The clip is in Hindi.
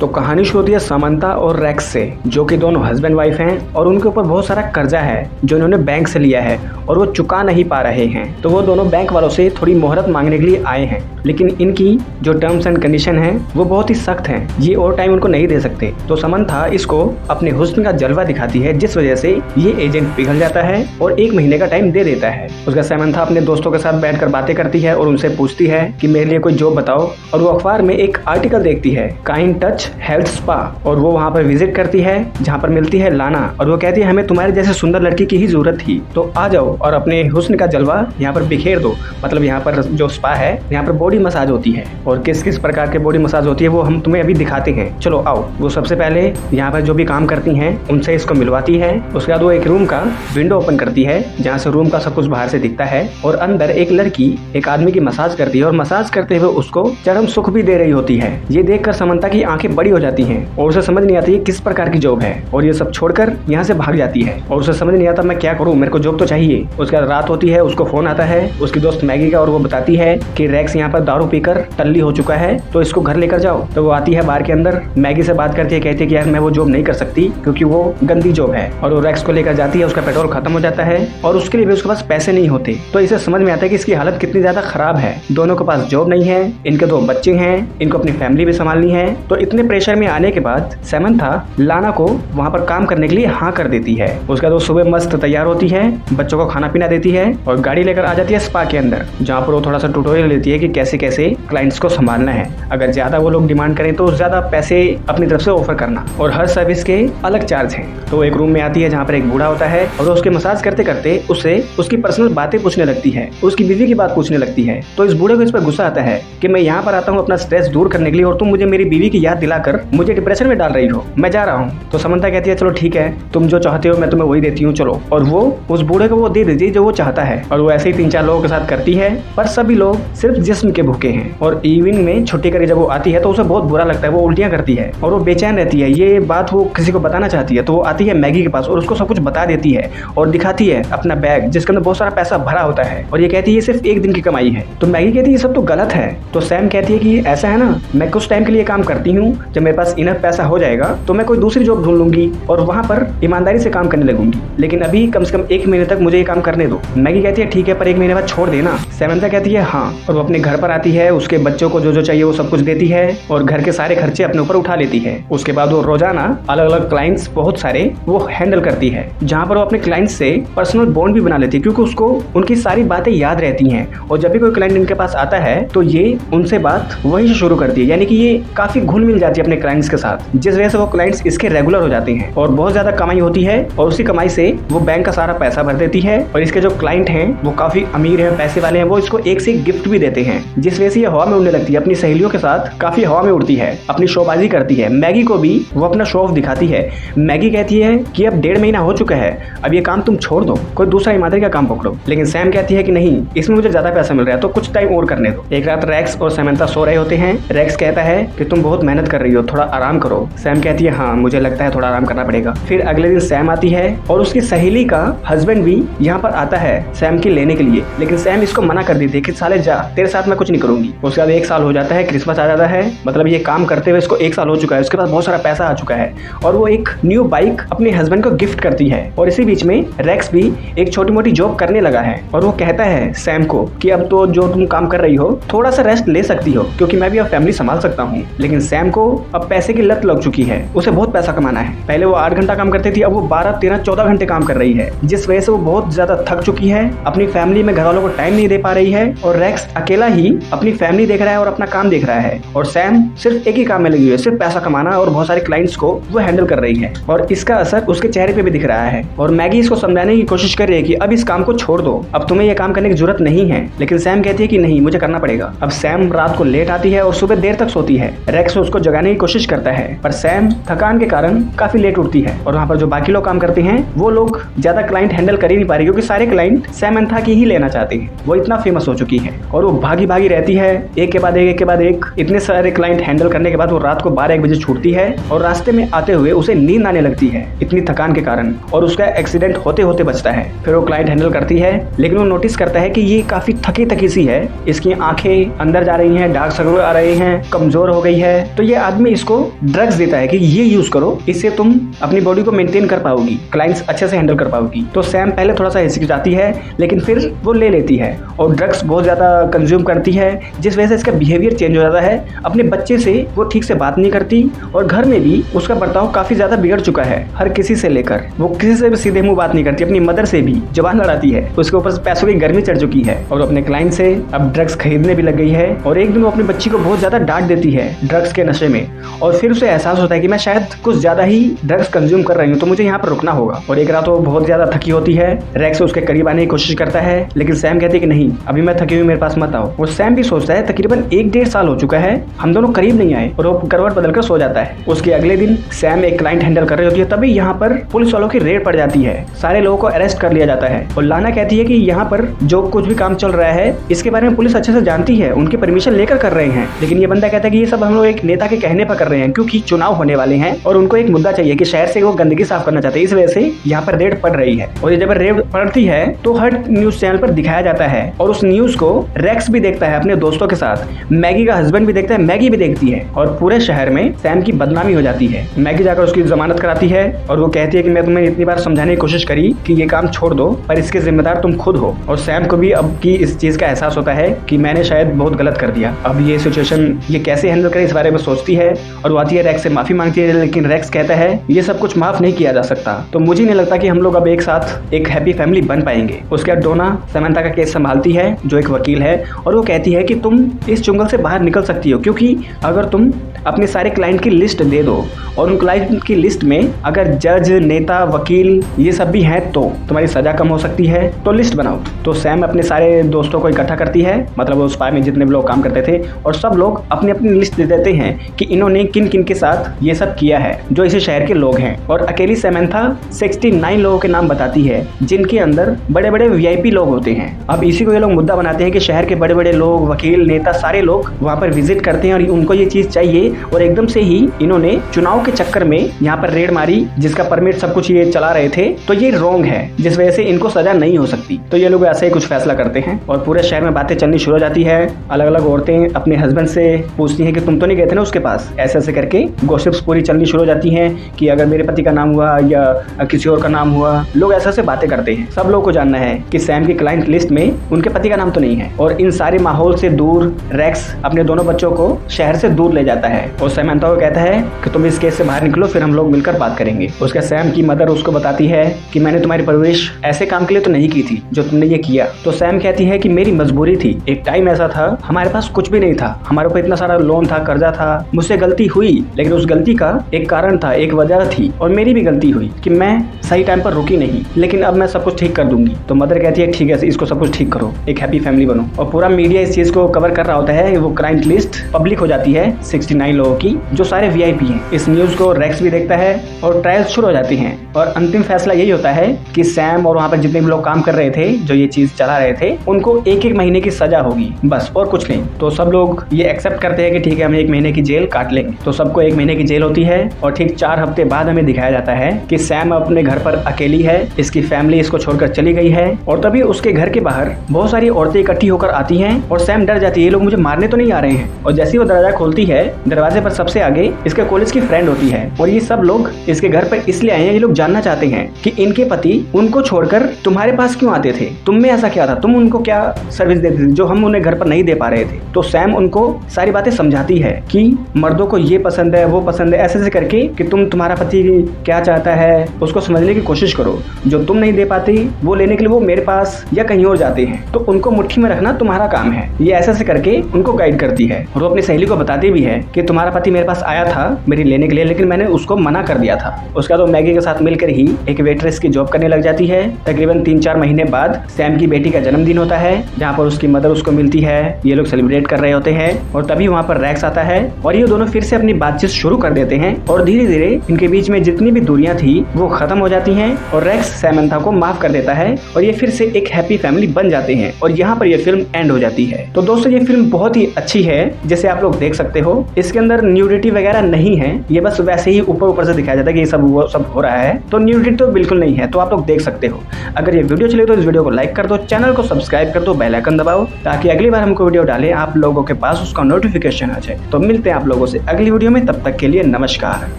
तो कहानी शुरू होती है समंता और रेक्स से, जो कि दोनों हस्बैंड वाइफ हैं और उनके ऊपर बहुत सारा कर्जा है जो इन्होंने बैंक से लिया है और वो चुका नहीं पा रहे हैं। तो वो दोनों बैंक वालों से थोड़ी मोहलत मांगने के लिए आए हैं, लेकिन इनकी जो टर्म्स एंड कंडीशन है वो बहुत ही सख्त हैं। ये और टाइम उनको नहीं दे सकते। तो समंता इसको अपने हुस्न का जलवा दिखाती है, जिस वजह से ये एजेंट पिघल जाता है और 1 महीने का टाइम दे देता है। उसका समंता अपने दोस्तों के साथ बैठकर बातें करती है और उनसे पूछती है कि मेरे लिए कोई जॉब बताओ। और वो अखबार में एक आर्टिकल देखती है, काइंड टच हेल्थ स्पा, और वो वहाँ पर विजिट करती है जहाँ पर मिलती है लाना। और वो कहती है हमें तुम्हारे जैसे सुंदर लड़की की ही जरूरत थी, तो आ जाओ और अपने हुस्न का जलवा यहाँ पर बिखेर दो। मतलब यहाँ पर जो स्पा है, यहाँ पर बॉडी मसाज होती है और किस किस प्रकार के बॉडी मसाज होती है वो हम तुम्हें अभी दिखाते हैं, चलो आओ। वो सबसे पहले यहाँ पर जो भी काम करती हैं उनसे इसको मिलवाती है। उसके बाद वो एक रूम का विंडो ओपन करती है जहाँ से रूम का सब कुछ बाहर से दिखता है और अंदर एक लड़की एक आदमी की मसाज करती है और मसाज करते हुए उसको चरम सुख भी दे रही होती है। ये देखकर समंता की आंखें बड़ी हो जाती हैं और उसे समझ नहीं आती किस प्रकार की जॉब है और ये सब छोड़कर यहाँ से भाग जाती है और उसे समझ नहीं आता मैं क्या करूँ, मेरे को जॉब तो चाहिए। उसके बाद रात होती है, उसको फोन आता है उसकी दोस्त मैगी का और वो बताती है कि रेक्स यहाँ पर दारू पीकर टल्ली हो चुका है, तो इसको घर लेकर जाओ। तो वो आती है बार के अंदर, मैगी से बात करती है, कहती है कि यार मैं वो जॉब नहीं कर सकती क्योंकि वो गंदी जॉब है। और वो रेक्स को लेकर जाती है, उसका पेट्रोल खत्म हो जाता है और उसके लिए भी उसके पास पैसे नहीं होते। तो इसे समझ में आता है कि इसकी हालत कितनी ज्यादा खराब है। दोनों के पास जॉब नहीं है, इनके 2 बच्चे हैं, इनको अपनी फैमिली भी संभालनी है। तो इतने प्रेशर में आने के बाद समंता लाना को वहाँ पर काम करने के लिए हाँ कर देती है। उसके बाद वो सुबह मस्त तैयार होती है, बच्चों को खाना पीना देती है और गाड़ी लेकर आ जाती है स्पा के अंदर, जहाँ पर वो थोड़ा सा ट्यूटोरियल लेती है कि कैसे कैसे क्लाइंट्स को संभालना है। अगर ज्यादा वो लोग डिमांड करें तो ज्यादा पैसे अपनी तरफ से ऑफर करना और हर सर्विस के अलग चार्ज हैं। तो वो एक रूम में आती है जहाँ पर एक बूढ़ा होता है और उसके मसाज करते करते उससे उसकी पर्सनल बातें पूछने लगती है, उसकी बीवी की बात पूछने लगती है। तो इस बूढ़े को इस पर गुस्सा आता है कि मैं यहाँ पर आता हूँ अपना स्ट्रेस दूर करने के लिए और तुम मुझे मेरी बीवी की याद दिलाकर मुझे डिप्रेशन में डाल रही हो, मैं जा रहा हूँ। तो समंता कहती है चलो ठीक है, तुम जो चाहते हो मैं तुम्हें वही देती हूँ, चलो। और वो उस बूढ़े को वो दे देती है जो वो चाहता है और वो ऐसे ही 3-4 लोगों के साथ करती है, पर सभी लोग सिर्फ जिस्म के भूखे हैं। और इवनिंग में छुट्टी करके जब वो आती है तो उसे बहुत बुरा लगता है, वो उल्टियां करती है और वो बेचैन रहती है। ये बात वो किसी को बताना चाहती है, तो वो आती है मैगी के पास और उसको सब कुछ बता देती है और दिखाती है अपना बैग जिसके अंदर बहुत सारा पैसा भरा होता है और ये कहती है ये सिर्फ 1 दिन की कमाई है। तो मैगी कहती है ये सब तो गलत है। तो सैम कहती है कि ऐसा है ना, मैं कुछ टाइम के लिए काम करती हूँ, जब मेरे पास इनफ पैसा हो जाएगा तो मैं कोई दूसरी जॉब ढूंढ लूंगी और वहाँ पर ईमानदारी से काम करने लगूंगी, लेकिन अभी कम से कम 1 महीने तक मुझे ये काम करने दो। मैगी कहती है ठीक है, पर 1 महीने बाद छोड़ देना। समंता कहती है हाँ, और वो अपने घर पर आती है, उसके बच्चों को जो जो चाहिए वो सब कुछ देती है और घर के सारे खर्चे अपने ऊपर उठा लेती है। उसके बाद वो रोजाना अलग अलग क्लाइंट्स बहुत सारे वो हैंडल करती है, जहाँ पर वो अपने क्लाइंट्स से पर्सनल बॉन्ड भी बना लेती है क्योंकि उसको उनकी सारी बातें याद रहती हैं। और जब भी कोई क्लाइंट इनके पास आता है तो ये उनसे बात वहीं से शुरू करती है, यानी कि ये काफी घुल मिल जाती है अपने क्लाइंट्स के साथ, जिस वजह से वो क्लाइंट्स इसके रेगुलर हो जाते हैं और बहुत ज्यादा कमाई होती है और उसी कमाई से वो बैंक का सारा पैसा भर देती है। और इसके जो क्लाइंट हैं वो काफी अमीर हैं, पैसे वाले हैं, वो इसको एक से एक गिफ्ट भी देते हैं, जिस वजह से ये हवा में उड़ने लगती है, अपनी सहेलियों के साथ काफी हवा में उड़ती है, अपनी शोबाजी करती है। मैगी को भी वो अपना शो ऑफ दिखाती है। मैगी कहती है कि अब 1.5 महीना हो चुका है, अब ये काम तुम छोड़ दो, कोई दूसरा ईमानदारी का काम पकड़ो। लेकिन सैम कहती है कि नहीं, इसमें मुझे ज्यादा पैसा मिल रहा है तो कुछ टाइम और करने दो। एक रात रेक्स और समंता सो रहे होते हैं। रेक्स कहता है कि तुम बहुत मेहनत कर रही हो, थोड़ा आराम करो। सैम कहती है हाँ, मुझे लगता है थोड़ा आराम करना पड़ेगा। फिर अगले दिन सैम आती है और उसकी सहेली का हस्बैंड भी यहाँ पर आता है सैम की लेने के लिए, लेकिन सैम इसको मना कर देती है कि साले जा, तेरे साथ मैं कुछ नहीं करूंगी। उसके बाद 1 साल हो जाता है, क्रिसमस आ जाता है, मतलब ये काम करते हुए इसको 1 साल हो चुका है, उसके पास बहुत सारा पैसा आ चुका है और वो एक न्यू बाइक अपने हस्बैंड को गिफ्ट करती है। और इसी बीच में रेक्स भी एक छोटी मोटी जॉब करने लगा है और वो कहता है सैम को कि अब तो जो तुम काम कर रही हो थोड़ा सा रेस्ट ले सकती हो क्योंकि मैं भी अब फैमिली संभाल सकता हूँ। लेकिन सैम को अब पैसे की लत लग चुकी है, उसे बहुत पैसा कमाना है। पहले वो 8 घंटा काम करती थी, अब वो 12, 13, 14 घंटे काम कर रही है, जिस वजह से वो बहुत ज्यादा थक चुकी है, अपनी फैमिली में घर वालों को टाइम नहीं दे पा रही है और रेक्स अकेला ही अपनी फैमिली देख रहा है और अपना काम देख रहा है और सैम सिर्फ एक ही काम में लगी हुई है, सिर्फ पैसा कमाना और बहुत सारे क्लाइंट्स को वो हैंडल कर रही है और इसका असर उसके चेहरे पे भी दिख रहा है। और मैगी इसको समझाने की कोशिश कर रही है कि अब इस काम को छोड़ दो, अब तुम्हें ये काम करने की जरूरत नहीं है, लेकिन सैम कहती है कि नहीं, मुझे करना पड़ेगा। अब सैम रात को लेट आती है और सुबह देर तक सोती है। रेक्स उसको जगाने की कोशिश करता है पर सैम थकान के कारण काफी लेट उठती है और वहाँ पर जो बाकी लोग काम करते हैं वो लोग ज्यादा क्लाइंट हैंडल कर ही नहीं पा रहे क्योंकि सारे क्लाइंट सैमंथा की ही लेना चाहते हैं। वो इतना फेमस हो चुकी है और वो भागी भागी रहती है, एक के बाद एक इतने सारे क्लाइंट हैंडल करने के बाद वो रात को 12-1 बजे छूटती है और रास्ते में आते हुए उसे नींद आने लगती है इतनी थकान के कारण, और उसका एक्सीडेंट होते होते बचता है। फिर वो क्लाइंट हैंडल करती है, लेकिन वो नोटिस करता है कि ये काफी थकी थकी सी है, इसकी आंखें अंदर जा रही हैं, डार्क सर्कल आ रहे हैं, कमजोर हो गई है। तो ये आदमी इसको ड्रग्स देता है कि ये यूज करो, इससे तुम अपनी बॉडी को मेंटेन कर पाओगी, क्लाइंट्स अच्छे से हैंडल कर पाओगी। तो सैम पहले थोड़ा सा हिचकिचाती है, लेकिन फिर वो ले लेती है और ड्रग्स बहुत ज्यादा कंज्यूम करती है, जिस वजह से इसका बिहेवियर चेंज हो जाता है। अपने बच्चे से वो ठीक से बात नहीं करती और घर में भी उसका बर्ताव काफी ज्यादा बिगड़ चुका है। हर किसी से लेकर वो किसी से भी सीधे मुंह बात नहीं करती, अपनी मदर से भी जुबान लड़ाती है, उसके ऊपर पैसों की गर्मी चढ़ चुकी है और अपने क्लाइंट से अब ड्रग्स खरीदने भी लग गई है। और एक दिन वो अपनी बच्ची को बहुत ज्यादा डांट देती है ड्रग्स के नशे में, और फिर उसे एहसास होता है कि मैं शायद कुछ ज्यादा ही ड्रग्स कंज्यूम कर रही हूँ, तो मुझे यहाँ पर रुकना होगा। और एक रात वो बहुत ज्यादा थकी होती है, रैक्स उसके करीब आने की कोशिश करता है, लेकिन सैम कहती है कि नहीं, अभी मैं थकी हुई, मेरे पास मत आओ। और सैम भी सोचता है तकरीबन 1-1.5 साल हो चुका है, हम दोनों करीब नहीं आए, और वो करवट बदलकर सो जाता है। उसके अगले दिन सैम एक क्लाइंट हैंडल कर रही होती है, तभी यहाँ पर पुलिस वालों की रेड पड़ जाती है, सारे लोगों को अरेस्ट कर लिया जाता है। और लाना कहती है कि यहाँ पर जो कुछ भी काम चल रहा है इसके बारे में पुलिस अच्छे से जानती है, उनकी परमिशन लेकर कर रहे हैं। लेकिन ये बंदा कहता है कि ये सब हम लोग एक नेता के कहने पर कर रहे हैं, क्योंकि चुनाव होने वाले हैं और उनको एक मुद्दा चाहिए कि शहर से वो गंदगी साफ करना चाहते हैं, इस वजह से यहाँ पर रेड पड़ रही है। और ये जब रेड पड़ती है तो हर न्यूज चैनल पर दिखाया जाता है, और उस न्यूज को रेक्स भी देखता है अपने दोस्तों के साथ, मैगी का हस्बैंड भी देखता है, मैगी भी देखती है, और पूरे शहर में सैम की बदनामी हो जाती है। मैगी जाकर उसकी जमानत कराती है और वो कहती है कि मैं तुम्हें इतनी बार समझाने की कोशिश करी कि ये काम छोड़ दो, पर इसके जिम्मेदार तुम खुद हो। और सैम को भी अब की इस चीज का एहसास होता है कि मैंने शायद बहुत गलत कर दिया। अब ये सिचुएशन ये कैसे हैंडल करे इस बारे में सोचती है, और वो आती है रैक्स से माफी मांगती है, लेकिन रैक्स कहता है ये सब कुछ माफ नहीं किया जा सकता, तो मुझे नहीं लगता कि हम लोग अब एक साथ एक हैप्पी फैमिली बन पाएंगे। उसके बाद डोना सैमंथा का केस संभालती है, जो एक वकील है, और वो कहती है कि तुम इस चुंगल से बाहर निकल सकती हो, क्योंकि अगर तुम अपने सारे क्लाइंट की लिस्ट दे दो और उन क्लाइंट की लिस्ट में अगर जज, नेता, वकील ये सब भी हैं तो तुम्हारी सजा कम हो सकती है, तो लिस्ट बनाओ। तो सैम अपने सारे दोस्तों को इकट्ठा करती है, मतलब वो स्पाई में जितने भी लोग काम करते थे, और सब लोग अपनी अपनी लिस्ट दे देते हैं कि इन्होंने किन किन के साथ ये सब किया है जो इस शहर के लोग हैं। और अकेली सैमंथा 69 लोगों के नाम बताती है, जिनके अंदर बड़े बड़े VIP लोग होते हैं। अब इसी को ये लोग मुद्दा बनाते हैं कि शहर के बड़े बड़े लोग, वकील, नेता, सारे लोग वहाँ पर विजिट करते हैं और उनको ये चीज चाहिए, और एकदम से ही इन्होंने चुनाव के चक्कर में यहाँ पर रेड मारी, जिसका परमिट सब कुछ ये चला रहे थे, तो ये रॉन्ग है, जिस वजह से इनको सजा नहीं हो सकती। तो ये लोग ऐसे ही कुछ फैसला करते हैं और पूरे शहर में बातें चलनी शुरू हो जाती है। अलग अलग औरतें अपने हस्बैंड से पूछती हैं कि तुम तो नहीं गए थे ना उसके पास, ऐसे ऐसे करके गॉसिप्स पूरी चलनी शुरू हो जाती हैं कि अगर मेरे पति का नाम हुआ या किसी और का नाम हुआ, लोग ऐसे ऐसे बातें करते हैं। सब लोग को जानना है कि सैम की क्लाइंट लिस्ट में उनके पति का नाम तो नहीं है। और इन सारे माहौल से दूर रैक्स अपने दोनों बच्चों को शहर से दूर ले जाता है और सैमंथा को कहता है कि तुम इस केस से बाहर निकलो, फिर हम लोग मिलकर बात करेंगे। उसके सैम की मदर उसको बताती है कि मैंने तुम्हारी परवरिश ऐसे काम के लिए तो नहीं की थी जो तुमने ये किया। तो सैम कहती है कि मेरी मजबूरी थी, एक टाइम ऐसा था हमारे पास कुछ भी नहीं था, हमारे ऊपर इतना सारा लोन था, कर्जा था, मुझसे गलती हुई, लेकिन उस गलती का एक कारण था, एक वजह थी, और मेरी भी गलती हुई कि मैं सही टाइम पर रुकी नहीं, लेकिन अब मैं सब कुछ ठीक कर दूंगी। तो मदर कहती है ठीक है, इसको सब कुछ ठीक करो, एक हैप्पी फैमिली बनो। और पूरा मीडिया इस चीज को कवर कर रहा होता है। वो क्लाइंट लिस्ट पब्लिक हो जाती है 69 लोगों की, जो सारे VIP हैं। इस न्यूज को रैक्स भी देखता है और ट्रायल शुरू हो जाती हैं, और अंतिम फैसला यही होता है कि सैम और वहाँ पर जितने भी लोग काम कर रहे थे, जो ये चीज चला रहे थे, उनको 1-1 महीने की सजा होगी, बस, और कुछ नहीं। तो सब लोग ये एक्सेप्ट करते हैं कि ठीक है, हम 1 महीने की जेल काट लेंगे। तो सबको 1 महीने की जेल होती है, और ठीक 4 हफ्ते बाद हमें दिखाया जाता है कि सैम अपने घर पर अकेली है, इसकी फैमिली इसको छोड़कर चली गई है। और तभी उसके घर के बाहर बहुत सारी औरतें इकट्ठी होकर आती हैं और सैम डर जाती है, ये लोग मुझे मारने तो नहीं आ रहे हैं। और जैसे वो दरवाजा खोलती है, दरवाजे पर सबसे आगे इसके कॉलेज की फ्रेंड होती है, और ये सब लोग इसके घर पर इसलिए आए हैं, ये लोग जानना चाहते हैं कि इनके पति उनको छोड़कर तुम्हारे पास क्यों आते थे, तुम में ऐसा क्या था, तुम उनको क्या सर्विस देते थे जो हम उन्हें घर पर नहीं दे पा रहे थे। तो सैम उनको सारी बातें समझाती है कि मर्दों को ये पसंद है, वो पसंद है, ऐसे ऐसे करके कि तुम्हारा पति क्या चाहता है उसको समझने की कोशिश करो, जो तुम नहीं दे पाती वो लेने के लिए वो मेरे पास या कहीं और जाते हैं, तो उनको मुट्ठी में रखना तुम्हारा काम है। ये ऐसे ऐसे करके उनको गाइड करती है, और वो अपनी सहेली को बताती भी है कि तुम्हारा पति मेरे पास आया था मेरी लेने के लिए, लेकिन मैंने उसको मना कर दिया था। उसका तो मैगी के साथ मिलकर ही एक वेट्रेस की जॉब करने लग जाती है। तकरीबन 3-4 महीने बाद सैम की बेटी का जन्मदिन होता है, जहाँ पर उसकी मदर उसको मिलती है, ये लोग सेलिब्रेट कर रहे होते हैं, और तभी वहाँ पर रैक्स आता है और ये दोनों फिर से अपनी बातचीत शुरू कर देते हैं, और धीरे धीरे इनके बीच में जितनी भी दूरियां थी वो खत्म हो जाती हैं, और रैक्स सैमंथा को माफ माफ कर देता है और ये फिर से एक हैप्पी फैमिली बन जाते हैं और यहाँ पर ये फिल्म एंड हो जाती है। तो दोस्तों ये फिल्म बहुत ही अच्छी है, जैसे आप लोग देख सकते हो इसके अंदर न्यूडिटी वगैरह नहीं है, ये बस वैसे ही ऊपर से दिखाया जाता है कि ये सब हो रहा है, तो न्यूडिटी तो बिल्कुल नहीं है। तो आप लोग देख सकते हो। अगर ये वीडियो चले तो इस वीडियो को लाइक कर दो, चैनल को सब्सक्राइब कर दो, बेल आइकन दबाओ ताकि अगली बार हमको वीडियो डाले आप लोगों के पास उसका नोटिफिकेशन आ जाए। तो मिलते हैं आप लोगों से अगली वीडियो में, तब तक के लिए नमस्कार।